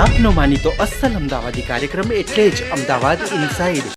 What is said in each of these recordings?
આપનો માનીતો અસલ અમદાવાદી કાર્યક્રમ એટલે જ અમદાવાદ ઇનસાઇડ.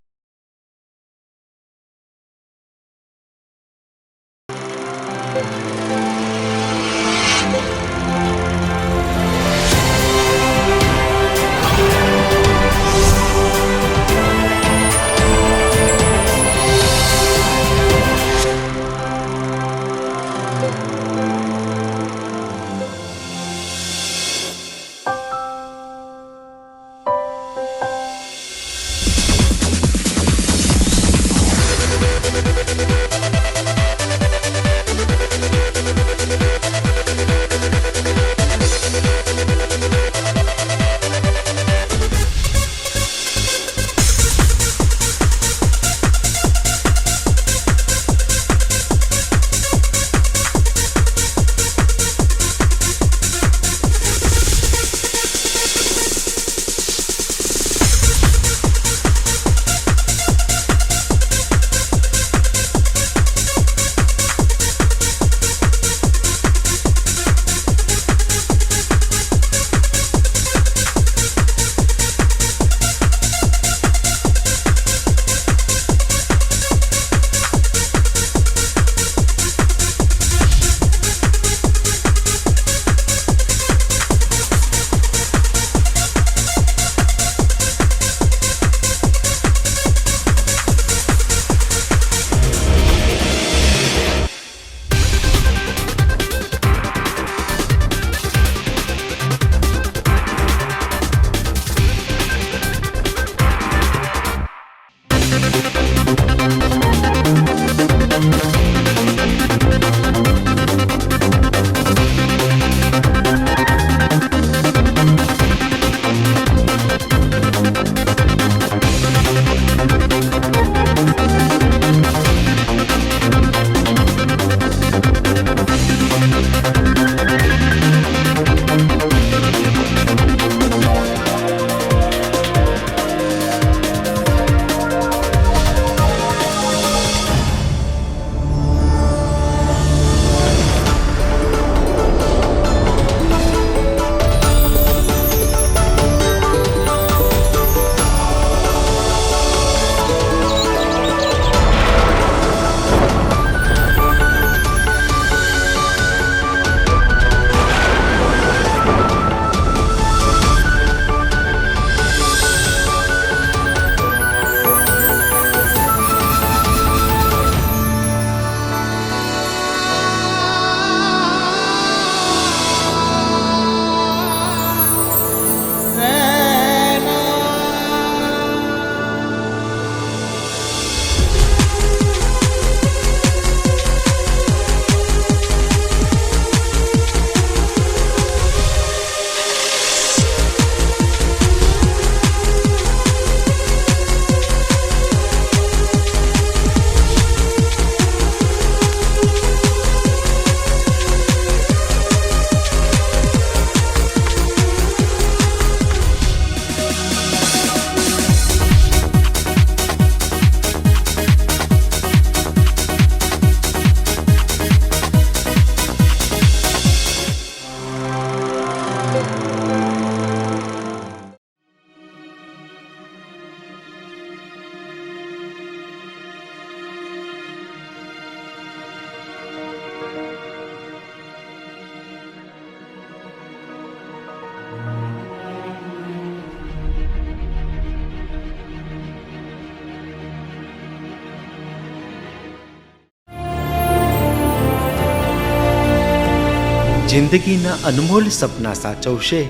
જિંદગીના અનમોલ સપના સાચવશે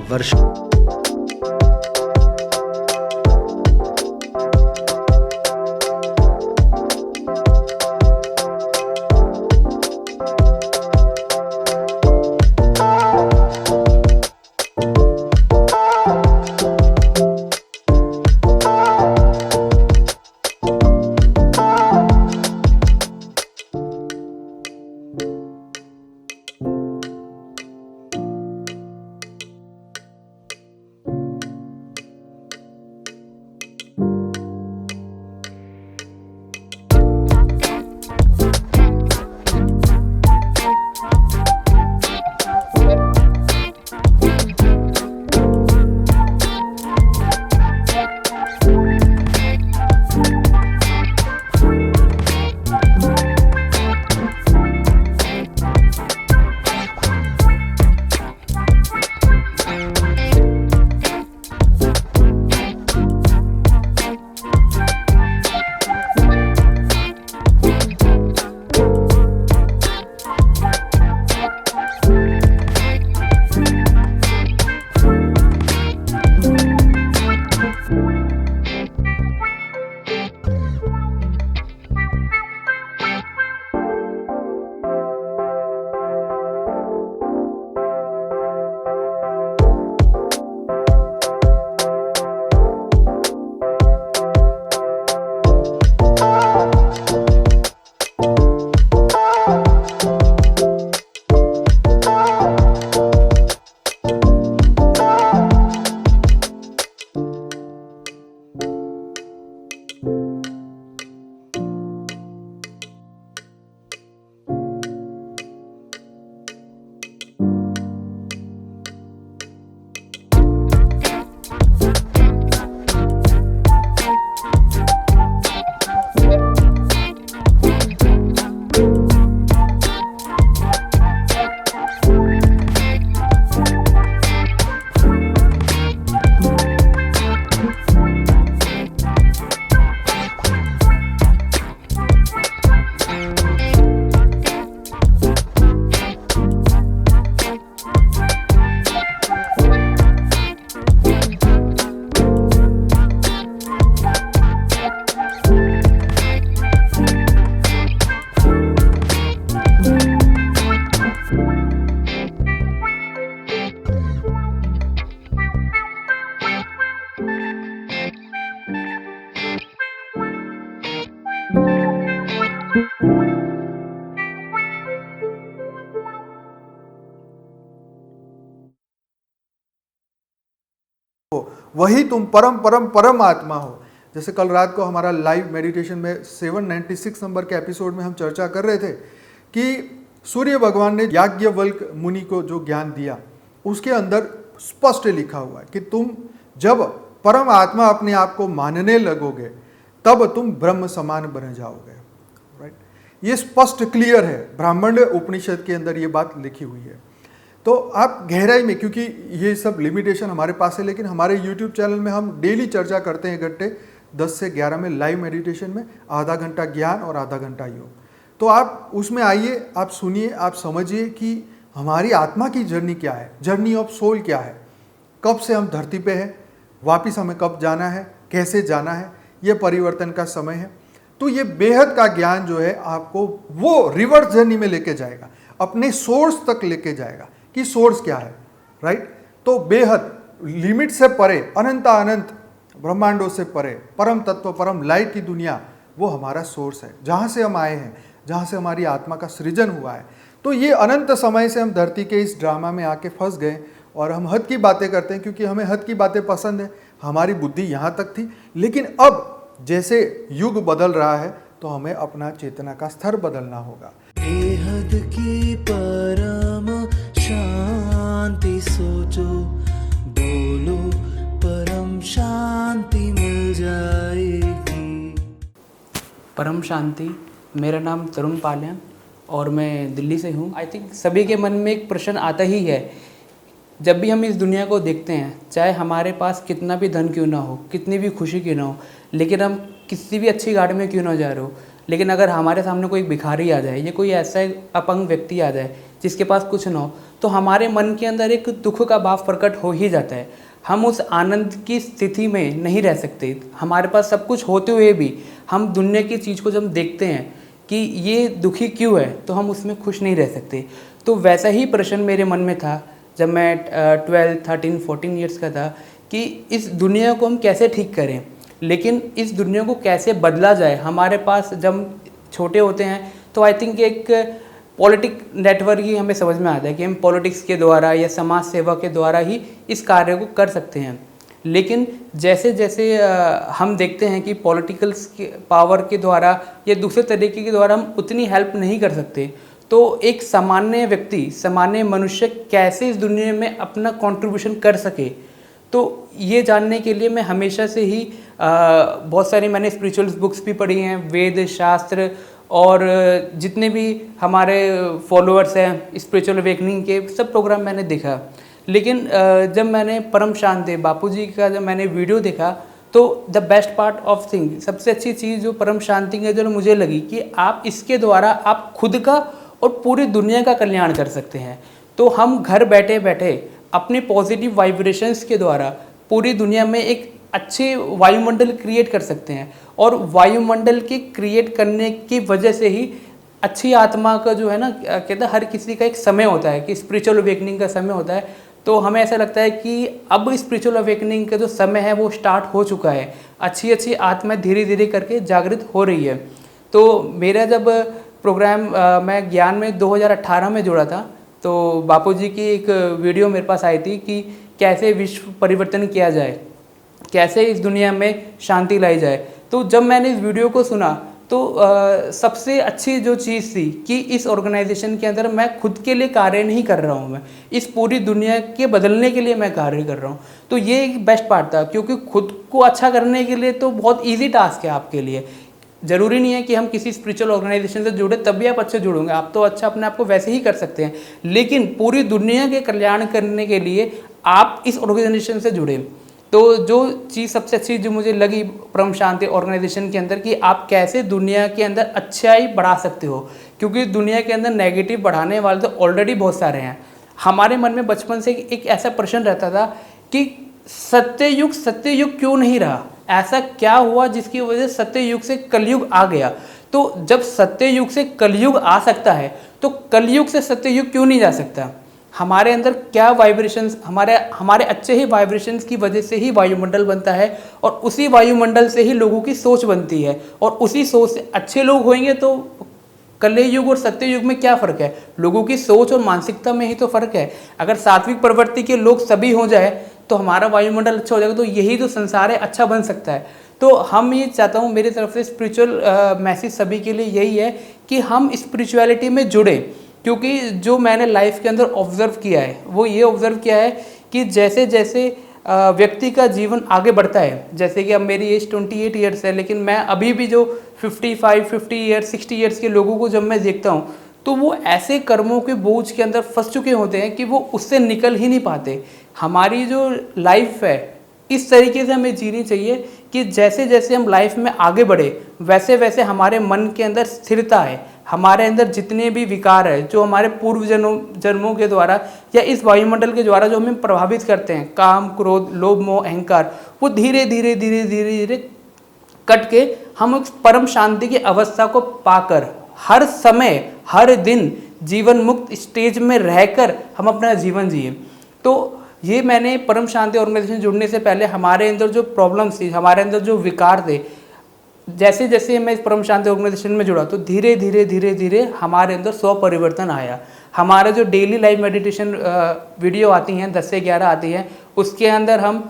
વર્ષ. वही तुम परम परम परम आत्मा हो। जैसे कल रात को हमारा लाइव मेडिटेशन में 796 नंबर के एपिसोड में हम चर्चा कर रहे थे कि सूर्य भगवान ने याज्ञवल्क्य मुनि को जो ज्ञान दिया उसके अंदर स्पष्ट लिखा हुआ है कि तुम जब परम आत्मा अपने आप को मानने लगोगे तब तुम ब्रह्म समान बन जाओगे। राइट, ये स्पष्ट क्लियर है, ब्राह्मण उपनिषद के अंदर ये बात लिखी हुई है। तो आप गहराई में, क्योंकि ये सब लिमिटेशन हमारे पास है, लेकिन हमारे यूट्यूब चैनल में हम डेली चर्चा करते हैं घंटे 10 से 11 में लाइव मेडिटेशन में, आधा घंटा ज्ञान और आधा घंटा योग। तो आप उसमें आइए, आप सुनिए, आप समझिए कि हमारी आत्मा की जर्नी क्या है, जर्नी ऑफ सोल क्या है, कब से हम धरती पे हैं, वापिस हमें कब जाना है, कैसे जाना है, ये परिवर्तन का समय है। तो ये बेहद का ज्ञान जो है आपको वो रिवर्स जर्नी में लेके जाएगा, अपने सोर्स तक लेके जाएगा कि सोर्स क्या है। राइट, तो बेहद लिमिट से परे, अनंत अनंत ब्रह्मांडों से परे परम तत्व, परम लाइट की दुनिया, वो हमारा सोर्स है, जहाँ से हम आए हैं, जहाँ से हमारी आत्मा का सृजन हुआ है। तो ये अनंत समय से हम धरती के इस ड्रामा में आके फंस गए और हम हद की बातें करते हैं, क्योंकि हमें हद की बातें पसंद है। हमारी बुद्धि यहाँ तक थी, लेकिन अब जैसे युग बदल रहा है तो हमें अपना चेतना का स्तर बदलना होगा। बेहद की परम शांति सोचो, बोलो परम शांति मिल जाएगी। परम शांति। मेरा नाम तरुण पाल है और मैं दिल्ली से हूँ। आई थिंक सभी के मन में एक प्रश्न आता ही है, जब भी हम इस दुनिया को देखते हैं, चाहे हमारे पास कितना भी धन क्यों ना हो, कितनी भी खुशी क्यों ना हो, लेकिन हम किसी भी अच्छी गाड़ी में क्यों ना जा रहे हो, लेकिन अगर हमारे सामने कोई भिखारी आ जाए या कोई ऐसा अपंग व्यक्ति आ जाए जिसके पास कुछ ना हो, तो हमारे मन के अंदर एक दुख का भाव प्रकट हो ही जाता है। हम उस आनंद की स्थिति में नहीं रह सकते। हमारे पास सब कुछ होते हुए भी हम दुनिया की चीज़ को जब देखते हैं कि ये दुखी क्यों है, तो हम उसमें खुश नहीं रह सकते। तो वैसा ही प्रश्न मेरे मन में था जब मैं 12, 13, 14 ईयर्स का था कि इस दुनिया को हम कैसे ठीक करें, लेकिन इस दुनिया को कैसे बदला जाए। हमारे पास जब छोटे होते हैं तो आई थिंक एक पॉलिटिक नेटवर्क ही हमें समझ में आता है कि हम पॉलिटिक्स के द्वारा या समाज सेवा के द्वारा ही इस कार्य को कर सकते हैं। लेकिन जैसे जैसे हम देखते हैं कि पॉलिटिकल्स के पावर के द्वारा या दूसरे तरीके के द्वारा हम उतनी हेल्प नहीं कर सकते, तो एक सामान्य व्यक्ति, सामान्य मनुष्य कैसे इस दुनिया में अपना कंट्रीब्यूशन कर सके, तो ये जानने के लिए मैं हमेशा से ही बहुत सारी मैंने स्पिरिचुअल बुक्स भी पढ़ी हैं, वेद शास्त्र, और जितने भी हमारे फॉलोअर्स हैं स्पिरिचुअल अवेकनिंग के, सब प्रोग्राम मैंने देखा। लेकिन जब मैंने परम शांति बापूजी का जब मैंने वीडियो देखा, तो the best part of thing, सबसे अच्छी चीज़ जो परम शांति की जो मुझे लगी कि आप इसके द्वारा आप खुद का और पूरी दुनिया का कल्याण कर सकते हैं। तो हम घर बैठे बैठे अपने पॉजिटिव वाइब्रेशंस के द्वारा पूरी दुनिया में एक अच्छे वायुमंडल क्रिएट कर सकते हैं, और वायुमंडल के क्रिएट करने की वजह से ही अच्छी आत्मा का जो है ना, कहते हैं हर किसी का एक समय होता है कि स्पिरिचुअल अवेकनिंग का समय होता है। तो हमें ऐसा लगता है कि अब स्पिरिचुअल अवेकनिंग का जो समय है वो स्टार्ट हो चुका है। अच्छी अच्छी आत्मा धीरे धीरे करके जागृत हो रही है। तो मेरा जब प्रोग्राम मैं ज्ञान में 2018 में जुड़ा था, तो बापूजी की एक वीडियो मेरे पास आई थी कि कैसे विश्व परिवर्तन किया जाए, कैसे इस दुनिया में शांति लाई जाए। तो जब मैंने इस वीडियो को सुना तो सबसे अच्छी जो चीज़ थी कि इस ऑर्गेनाइजेशन के अंदर मैं खुद के लिए कार्य नहीं कर रहा हूँ, मैं इस पूरी दुनिया के बदलने के लिए मैं कार्य कर रहा हूँ। तो ये एक बेस्ट पार्ट था, क्योंकि खुद को अच्छा करने के लिए तो बहुत ईजी टास्क है आपके लिए। ज़रूरी नहीं है कि हम किसी स्पिरिचुअल ऑर्गेनाइजेशन से जुड़े तभी आप अच्छे जुड़ोगे, आप तो अच्छा अपने आप को वैसे ही कर सकते हैं। लेकिन पूरी दुनिया के कल्याण करने के लिए आप इस ऑर्गेनाइजेशन से जुड़े। तो जो चीज़ सबसे अच्छी जो मुझे लगी परम शांति ऑर्गेनाइजेशन के अंदर, कि आप कैसे दुनिया के अंदर अच्छाई बढ़ा सकते हो, क्योंकि दुनिया के अंदर नेगेटिव बढ़ाने वाले तो ऑलरेडी बहुत सारे हैं। हमारे मन में बचपन से एक ऐसा प्रश्न रहता था कि सत्ययुग क्यों नहीं रहा, ऐसा क्या हुआ जिसकी वजह से सत्ययुग से कलयुग आ गया। तो जब सत्ययुग से कलयुग आ सकता है तो कलयुग से सत्ययुग क्यों नहीं जा सकता। हमारे अंदर क्या वाइब्रेशंस, हमारे अच्छे ही वाइब्रेशंस की वजह से ही वायुमंडल बनता है, और उसी वायुमंडल से ही लोगों की सोच बनती है, और उसी सोच से अच्छे लोग होंगे। तो कलयुग और सत्ययुग में क्या फ़र्क है, लोगों की सोच और मानसिकता में ही तो फ़र्क है। अगर सात्विक प्रवृत्ति के लोग सभी हो जाए तो हमारा वायुमंडल अच्छा हो जाएगा, तो यही जो संसार है अच्छा बन सकता है। तो हम ये चाहता हूँ, मेरी तरफ से स्पिरिचुअल मैसेज सभी के लिए यही है कि हम स्पिरिचुअलिटी में जुड़े, क्योंकि जो मैंने लाइफ के अंदर ऑब्जर्व किया है वो ये ऑब्जर्व किया है कि जैसे जैसे व्यक्ति का जीवन आगे बढ़ता है, जैसे कि अब मेरी एज 28 ईयर्स है, लेकिन मैं अभी भी जो 55, 50 ईयर्स, 60 ईयर्स के लोगों को जब मैं देखता हूँ तो वो ऐसे कर्मों के बोझ के अंदर फंस चुके होते हैं कि वो उससे निकल ही नहीं पाते। हमारी जो लाइफ है इस तरीके से हमें जीनी चाहिए कि जैसे जैसे हम लाइफ में आगे बढ़े वैसे वैसे हमारे मन के अंदर स्थिरता है, हमारे अंदर जितने भी विकार है जो हमारे पूर्व जन्मों के द्वारा या इस वायुमंडल के द्वारा जो हमें प्रभावित करते हैं, काम, क्रोध, लोभ, मोह, अहंकार, वो धीरे धीरे धीरे धीरे धीरे कट के हम उस परम शांति की अवस्था को पाकर हर समय हर दिन जीवन मुक्त स्टेज में रहकर हम अपना जीवन जिए। तो ये मैंने परम शांति ऑर्गेनाइजेशन जुड़ने से पहले हमारे अंदर जो प्रॉब्लम्स थी, हमारे अंदर जो विकार थे, जैसे जैसे मैं इस परम शांति ऑर्गेनाइजेशन में जुड़ा तो धीरे धीरे धीरे धीरे हमारे अंदर 100 परिवर्तन आया। हमारा जो डेली लाइव मेडिटेशन वीडियो आती हैं 10 से 11 आती हैं, उसके अंदर हम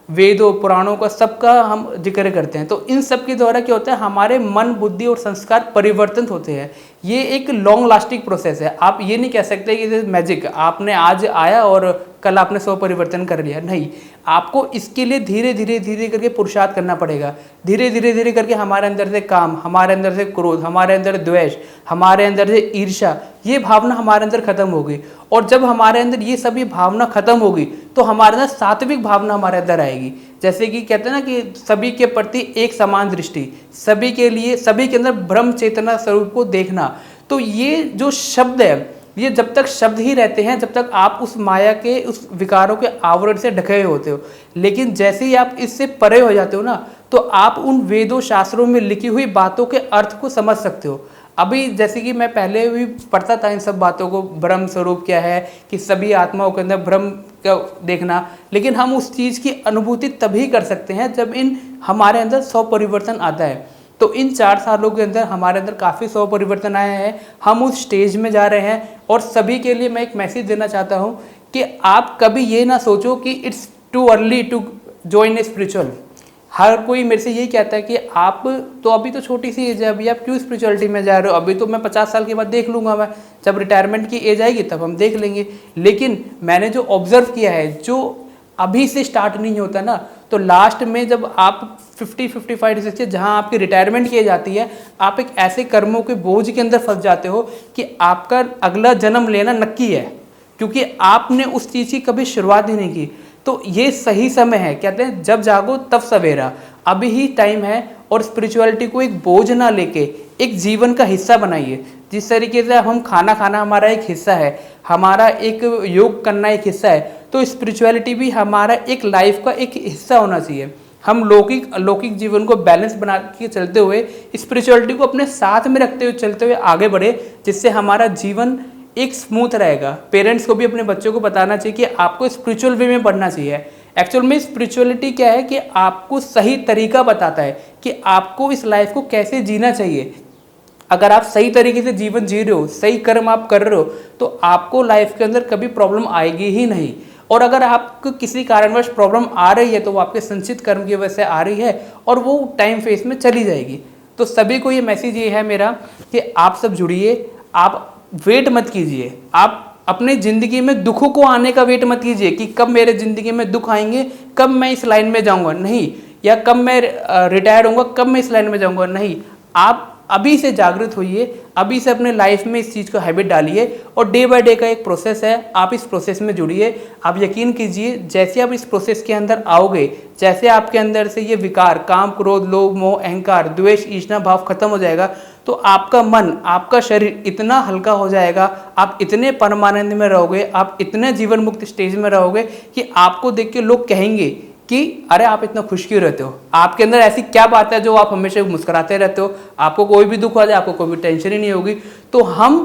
वेदों, पुराणों का सबका हम जिक्र करते हैं। तो इन सब के द्वारा क्या होता है, हमारे मन, बुद्धि और संस्कार परिवर्तन होते हैं। ये एक लॉन्ग लास्टिंग प्रोसेस है। आप ये नहीं कह सकते कि मैजिक आपने आज आया और कल आपने 100 परिवर्तन कर लिया, नहीं। आपको इसके लिए धीरे धीरे धीरे करके पुरुषार्थ करना पड़ेगा। धीरे धीरे धीरे करके हमारे अंदर से काम, हमारे अंदर से क्रोध, हमारे अंदर द्वेष, हमारे अंदर से ईर्ष्या, ये भावना हमारे अंदर खत्म होगी। और जब हमारे अंदर ये सभी भावना खत्म होगी तो हमारे अंदर सात्विक भावना हमारे अंदर आएगी। जैसे कि कहते हैं ना कि सभी के प्रति एक समान दृष्टि, सभी के लिए, सभी के अंदर ब्रह्म चेतना स्वरूप को देखना। तो ये जो शब्द है, ये जब तक शब्द ही रहते हैं जब तक आप उस माया के, उस विकारों के आवरण से ढके हुए होते हो। लेकिन जैसे ही आप इससे परे हो जाते हो ना, तो आप उन वेदों, शास्त्रों में लिखी हुई बातों के अर्थ को समझ सकते हो। अभी जैसे कि मैं पहले भी पढ़ता था इन सब बातों को, ब्रह्म स्वरूप क्या है, कि सभी आत्माओं के अंदर ब्रह्म का देखना, लेकिन हम उस चीज़ की अनुभूति तभी कर सकते हैं जब हमारे अंदर 100 परिवर्तन आता है। तो इन 4 सालों के अंदर हमारे अंदर काफ़ी 100 परिवर्तन आए हैं, हम उस स्टेज में जा रहे हैं। और सभी के लिए मैं एक मैसेज देना चाहता हूँ कि आप कभी ये ना सोचो कि it's too early to join a spiritual. हर कोई मेरे से यही कहता है कि आप तो अभी तो छोटी सी एज है, अभी आप क्यों स्पिरिचुअलिटी में जा रहे हो, अभी तो मैं 50 साल के बाद देख लूँगा, मैं जब रिटायरमेंट की एज आएगी तब हम देख लेंगे। लेकिन मैंने जो ऑब्जर्व किया है, जो अभी से स्टार्ट नहीं होता ना, तो लास्ट में जब आप 50, 55, 60 जहाँ आपकी रिटायरमेंट की जाती है, आप एक ऐसे कर्मों के बोझ के अंदर फंस जाते हो कि आपका अगला जन्म लेना नक्की है, क्योंकि आपने उस चीज़ की कभी शुरुआत ही नहीं की। तो ये सही समय है, कहते हैं जब जागो तब सवेरा, अभी ही टाइम है। और स्पिरिचुअलिटी को एक बोझ ना लेके एक जीवन का हिस्सा बनाइए। जिस तरीके से हम खाना खाना हमारा एक हिस्सा है, हमारा एक योग करना एक हिस्सा है, तो स्पिरिचुअलिटी भी हमारा एक लाइफ का एक हिस्सा होना चाहिए। हम लौकिक जीवन को बैलेंस बना के चलते हुए स्पिरिचुअलिटी को अपने साथ में रखते हुए चलते हुए आगे बढ़े, जिससे हमारा जीवन एक स्मूथ रहेगा। पेरेंट्स को भी अपने बच्चों को बताना चाहिए कि आपको स्पिरिचुअल वे में पढ़ना चाहिए। एक्चुअल में स्पिरिचुअलिटी क्या है कि आपको सही तरीका बताता है कि आपको इस लाइफ को कैसे जीना चाहिए। अगर आप सही तरीके से जीवन जी रहे हो, सही कर्म आप कर रहे हो, तो आपको लाइफ के अंदर कभी प्रॉब्लम आएगी ही नहीं। और अगर आपको किसी कारणवश प्रॉब्लम आ रही है तो वो आपके संचित कर्म की वजह से आ रही है और वो टाइम फेस में चली जाएगी। तो सभी को ये मैसेज ये है मेरा कि आप सब जुड़िए, आप वेट मत कीजिए, आप अपने ज़िंदगी में दुखों को आने का वेट मत कीजिए कि कब मेरे ज़िंदगी में दुख आएंगे, कब मैं इस लाइन में जाऊंगा, नहीं, या कब मैं रिटायर होऊंगा, कब मैं इस लाइन में जाऊंगा, नहीं। आप अभी से जागृत होइए, अभी से अपने लाइफ में इस चीज़ को हैबिट डालिए और डे बाय डे का एक प्रोसेस है, आप इस प्रोसेस में जुड़िए। आप यकीन कीजिए जैसे आप इस प्रोसेस के अंदर आओगे, जैसे आपके अंदर से ये विकार, काम, क्रोध, लोभ, मोह, अहंकार, द्वेष, ईर्ष्या भाव खत्म हो जाएगा, तो आपका मन, आपका शरीर इतना हल्का हो जाएगा, आप इतने परमानंद में रहोगे, आप इतने जीवन मुक्त स्टेज में रहोगे कि आपको देख के लोग कहेंगे कि अरे आप इतना खुश क्यों रहते हो, आपके अंदर ऐसी क्या बात है जो आप हमेशा मुस्कुराते रहते हो, आपको कोई भी दुख आ जाए आपको कोई भी टेंशन ही नहीं होगी। तो हम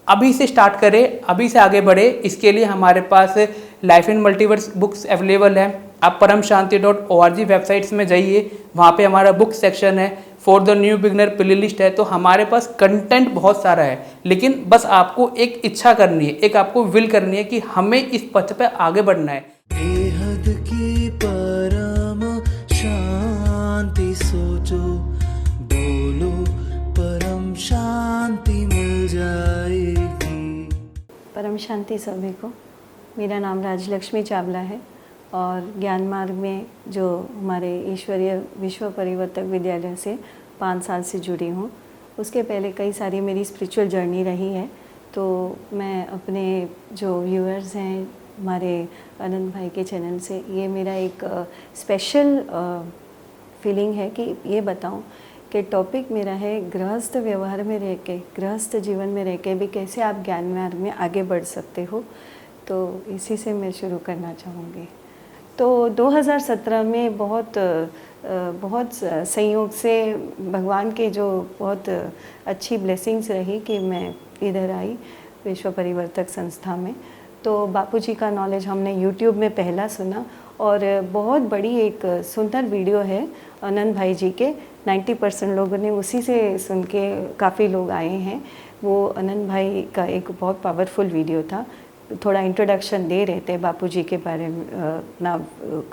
अभी से स्टार्ट करें, अभी से आगे बढ़े। इसके लिए हमारे पास life in multiverse books available है। आप paramshanti.org वेबसाइट्स में जाइए, वहाँ पे हमारा बुक सेक्शन है, for the new beginner playlist है। तो हमारे पास कंटेंट बहुत सारा है, लेकिन बस आपको एक इच्छा करनी है, एक आपको विल करनी है कि हमें इस पथ पे आगे बढ़ना है। बेहद शांति सभी को। मेरा नाम राजलक्ष्मी चावला है और ज्ञान मार्ग में जो हमारे ईश्वरीय विश्व परिवर्तक विद्यालय से 5 साल से जुड़ी हूँ। उसके पहले कई सारी मेरी स्पिरिचुअल जर्नी रही है। तो मैं अपने जो व्यूअर्स हैं हमारे अनंत भाई के चैनल से, ये मेरा एक स्पेशल फीलिंग है कि ये बताऊं कि टॉपिक मेरा है गृहस्थ व्यवहार में रह के, गृहस्थ जीवन में रह के भी कैसे आप ज्ञान मार्ग में आगे बढ़ सकते हो। तो इसी से मैं शुरू करना चाहूँगी। तो 2017 में बहुत संयोग से भगवान के जो बहुत अच्छी ब्लेसिंग्स रही कि मैं इधर आई विश्व परिवर्तक संस्था में। तो बापूजी का नॉलेज हमने YouTube में पहला सुना और बहुत बड़ी एक सुंदर वीडियो है अनंत भाई जी के, 90% लोगों ने उसी से सुन के काफ़ी लोग आए हैं। वो अनंत भाई का एक बहुत पावरफुल वीडियो था। थोड़ा इंट्रोडक्शन दे रहे थे बापूजी के बारे में, अपना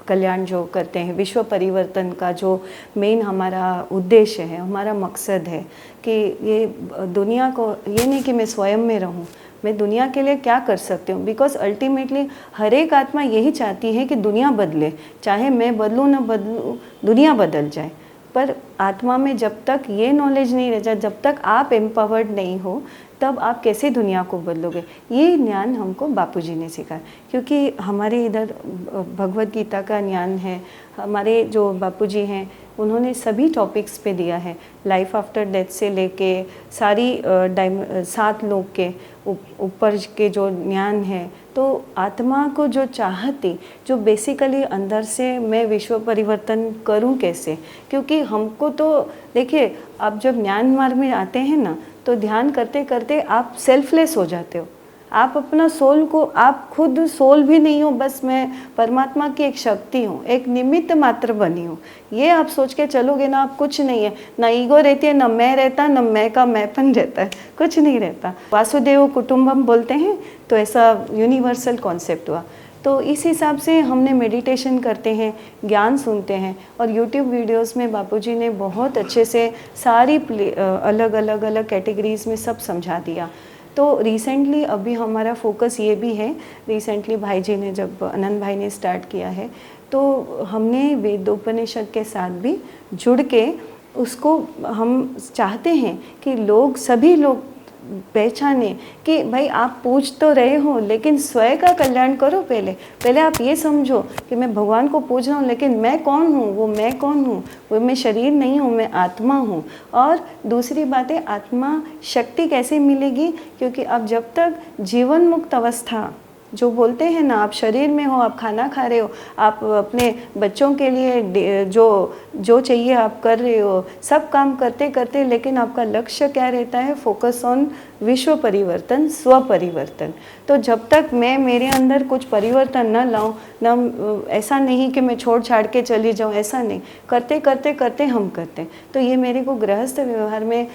कल्याण जो करते हैं, विश्व परिवर्तन का जो मेन हमारा उद्देश्य है, हमारा मकसद है कि ये दुनिया को, ये नहीं कि मैं स्वयं में रहूं, मैं दुनिया के लिए क्या कर सकती हूँ। बिकॉज अल्टीमेटली हर एक आत्मा यही चाहती है कि दुनिया बदले, चाहे मैं बदलूँ ना बदलूँ, दुनिया बदल जाए। पर आत्मा में जब तक ये नॉलेज नहीं रह जाए, जब तक आप एम्पावर्ड नहीं हो, तब आप कैसे दुनिया को बदलोगे। ये ज्ञान हमको बापूजी ने सिखाया, क्योंकि हमारे इधर भगवद गीता का ज्ञान है। हमारे जो बापूजी हैं उन्होंने सभी टॉपिक्स पे दिया है, लाइफ आफ्टर डेथ से लेके सारी 7 लोग के ऊपर के जो ज्ञान है। तो आत्मा को जो चाहती, जो बेसिकली अंदर से मैं विश्व परिवर्तन करूं कैसे, क्योंकि हमको तो देखिए, आप जब ज्ञान मार्ग में आते हैं ना, तो ध्यान करते करते आप सेल्फलेस हो जाते हो। आप अपना सोल को, आप खुद सोल भी नहीं हो, बस मैं परमात्मा की एक शक्ति हूँ, एक निमित्त मात्र बनी हूँ। ये आप सोच के चलोगे ना, आप कुछ नहीं है, ना ईगो रहती है, ना मैं रहता, ना मैं का मैंपन रहता है, कुछ नहीं रहता। वासुदेव कुटुंबम बोलते हैं, तो ऐसा यूनिवर्सल कॉन्सेप्ट हुआ। तो इस हिसाब से हमने मेडिटेशन करते हैं, ज्ञान सुनते हैं, और यूट्यूब वीडियोस में बापूजी ने बहुत अच्छे से सारी अलग अलग कैटेगरीज में सब समझा दिया। तो रिसेंटली अभी हमारा फोकस ये भी है, रिसेंटली भाई जी ने, जब अनंत भाई ने स्टार्ट किया है, तो हमने वेदोपनिषद के साथ भी जुड़ के उसको हम चाहते हैं कि लोग, सभी लोग पहचाने कि भाई आप पूछ तो रहे हो, लेकिन स्वयं का कल्याण करो। पहले आप ये समझो कि मैं भगवान को पूछ रहा हूँ, लेकिन मैं कौन हूँ, वो मैं कौन हूँ, वो मैं शरीर नहीं हूँ, मैं आत्मा हूँ। और दूसरी बात है, आत्मा शक्ति कैसे मिलेगी, क्योंकि आप जब तक जीवन मुक्त अवस्था, जो बोलते हैं ना, आप शरीर में हो, आप खाना खा रहे हो, आप अपने बच्चों के लिए जो चाहिए आप कर रहे हो, सब काम करते करते, लेकिन आपका लक्ष्य क्या रहता है, फोकस ऑन विश्व परिवर्तन, स्व परिवर्तन। तो जब तक मैं मेरे अंदर कुछ परिवर्तन न लाऊं, न, ऐसा नहीं कि मैं छोड़ छाड़ के चली जाऊं, ऐसा नहीं, करते करते करते हम करते। तो ये मेरे को गृहस्थ व्यवहार में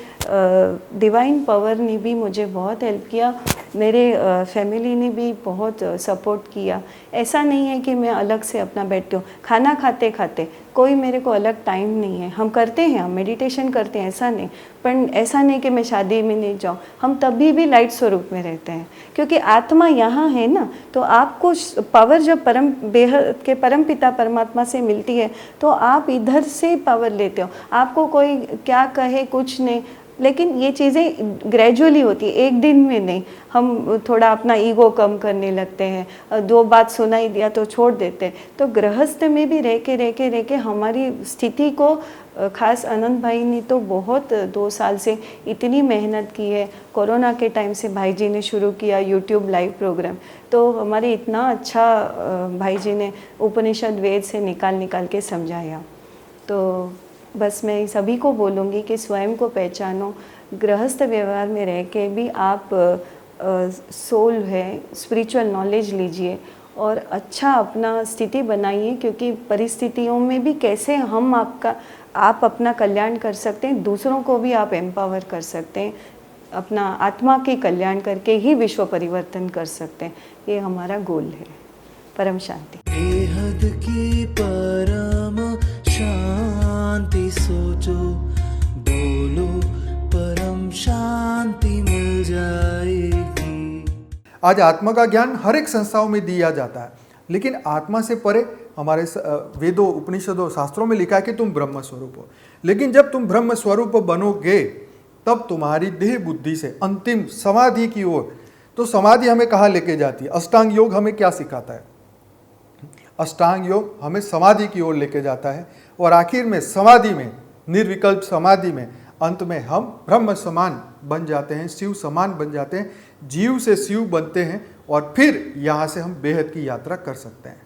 डिवाइन पावर ने भी मुझे बहुत हेल्प किया, मेरे फैमिली ने भी बहुत सपोर्ट किया। ऐसा नहीं है कि मैं अलग से अपना बैठती हूँ, खाना खाते खाते कोई मेरे को अलग टाइम नहीं है। हम करते हैं, हम मेडिटेशन करते हैं, ऐसा नहीं, पर ऐसा नहीं कि मैं शादी में नहीं जाऊँ, हम तभी भी लाइट स्वरूप में रहते हैं, क्योंकि आत्मा यहाँ है ना। तो आपको पावर जब परम बेहद के परम पिता परमात्मा से मिलती है, तो आप इधर से पावर लेते हो। आपको कोई क्या कहे कुछ नहीं, लेकिन ये चीज़ें ग्रेजुअली होती है, एक दिन में नहीं। हम थोड़ा अपना ईगो कम करने लगते हैं, 2 बात सुनाई दिया तो छोड़ देते हैं। तो गृहस्थ में भी रह के हमारी स्थिति को, खास अनंत भाई ने तो बहुत 2 साल से इतनी मेहनत की है। कोरोना के टाइम से भाई जी ने शुरू किया यूट्यूब लाइव प्रोग्राम, तो हमारे इतना अच्छा भाई जी ने उपनिषद वेद से निकाल के समझाया। तो बस मैं सभी को बोलूँगी कि स्वयं को पहचानो, गृहस्थ व्यवहार में रह के भी आप सोल है, स्पिरिचुअल नॉलेज लीजिए और अच्छा अपना स्थिति बनाइए, क्योंकि परिस्थितियों में भी कैसे आप अपना कल्याण कर सकते हैं, दूसरों को भी आप एम्पावर कर सकते हैं, अपना आत्मा के कल्याण करके ही विश्व परिवर्तन कर सकते हैं। ये हमारा गोल है। परम शांति। बेहद की परम शांति सोचो, बोलो परम शांति मिल जाएगी। आज आत्मा का ज्ञान हर एक संस्थाओं में दिया जाता है, लेकिन आत्मा से परे हमारे वेदों, उपनिषदों, शास्त्रों में लिखा है कि तुम ब्रह्म स्वरूप हो। लेकिन जब तुम ब्रह्म स्वरूप बनोगे तब तुम्हारी देह बुद्धि से अंतिम समाधि की ओर, तो समाधि हमें कहाँ लेके जाती है? अष्टांग योग हमें क्या सिखाता है? अष्टांग योग हमें समाधि की ओर लेके जाता है, और आखिर में समाधि में, निर्विकल्प समाधि में अंत में हम ब्रह्म समान बन जाते हैं, शिव समान बन जाते हैं, जीव से शिव बनते हैं, और फिर यहाँ से हम बेहद की यात्रा कर सकते हैं।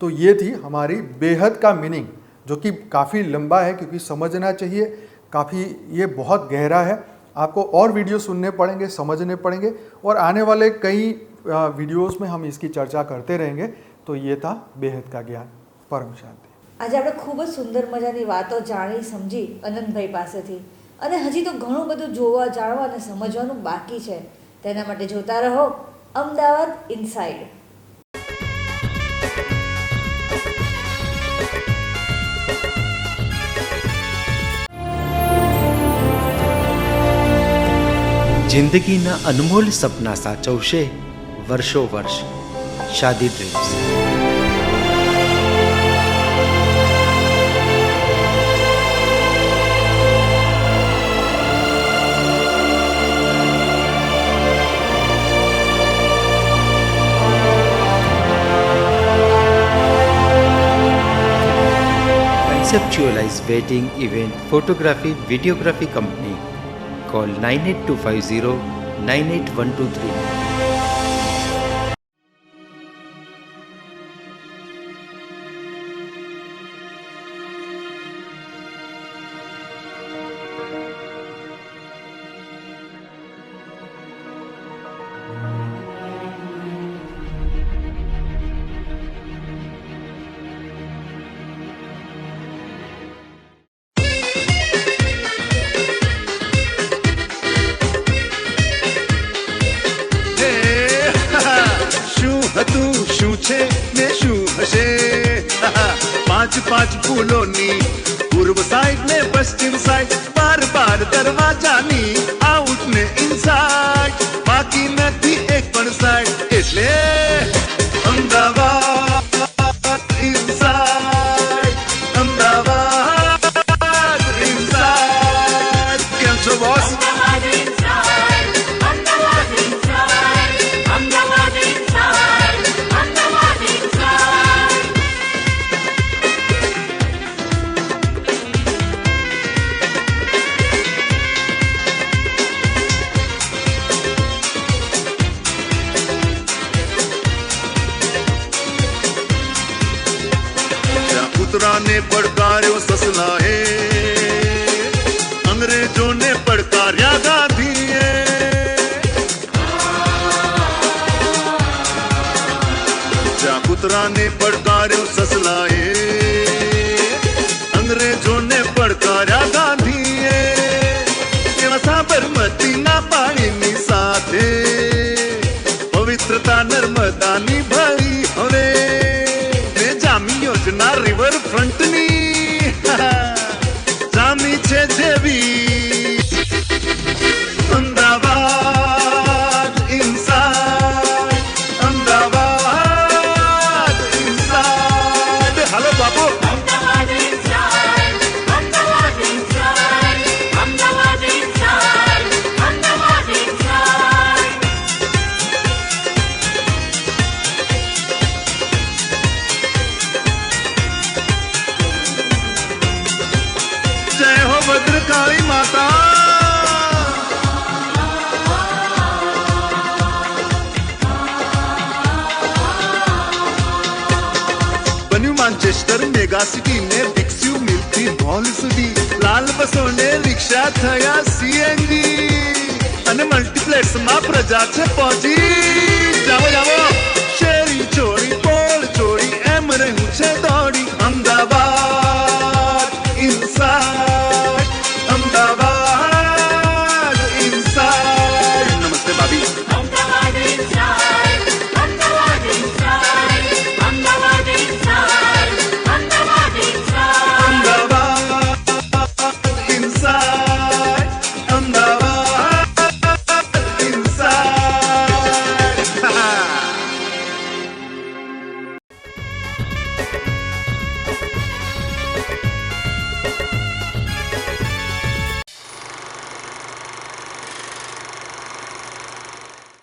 तो ये थी हमारी बेहद का मीनिंग, जो कि काफ़ी लंबा है, क्योंकि समझना चाहिए, काफ़ी ये बहुत गहरा है। आपको और वीडियो सुनने पड़ेंगे, समझने पड़ेंगे, और आने वाले कई वीडियोस में हम इसकी चर्चा करते रहेंगे। तो ये था बेहद का ज्ञान। परम शांति। આજે આપણે ખૂબ જ સુંદર મજાની વાતો જાણી સમજી અનંતભાઈ પાસેથી, અને હજી તો ઘણું બધું જોવા, જાણવા અને સમજવાનું બાકી છે. તેના માટે જોતા રહો અમદાવાદ ઇનસાઇડ. જિંદગીના અનમોલ સપના સાચવશે વર્ષો વર્ષ. શાદી dreams. Conceptualize wedding event photography videography company. Call 98250 98123. શું છે ને શું હશે? પાંચ પાંચ ફૂલોની પૂર્વ સાઈડ ને પશ્ચિમ સાઈડ, બાર બાર દરવાજાની આઉટ ને ઇનસાઇડ, બાકી નથી એક પણ સાઈડ, એટલે અમદાવાદ ઇનસાઇડ, અમદાવાદ ઇનસાઇડ. કેમ છો બોસ? ने पड़कार्यो ससलाए, अंग्रेजों ने पड़कार्या गांधीए. जा पुत्रा ने पड़कार्यो ससलाए, अंग्रेजों ने पड़कार्या गांधीए. केवा साबरमती ना पाणी नी साथे पवित्रता नर्मदानी भरी हवे. जामी योजना रिवर फ्रंटनी जामी छे जेवी. Amdavad inside, Amdavad inside. Hello बाबू. Amdavad inside, Amdavad inside, Amdavad inside, Amdavad inside. जय हो भद्रकाली माता. बन्यू मांचेस्टर मेगा सिटी ने विकस्यु मिलती मॉल सुधी. लाल बसों ने रिक्शा थया सीएनजी, અને મલ્ટીપ્લેક્સ માં પ્રજા છે પહોંચી. જાવો જાવો.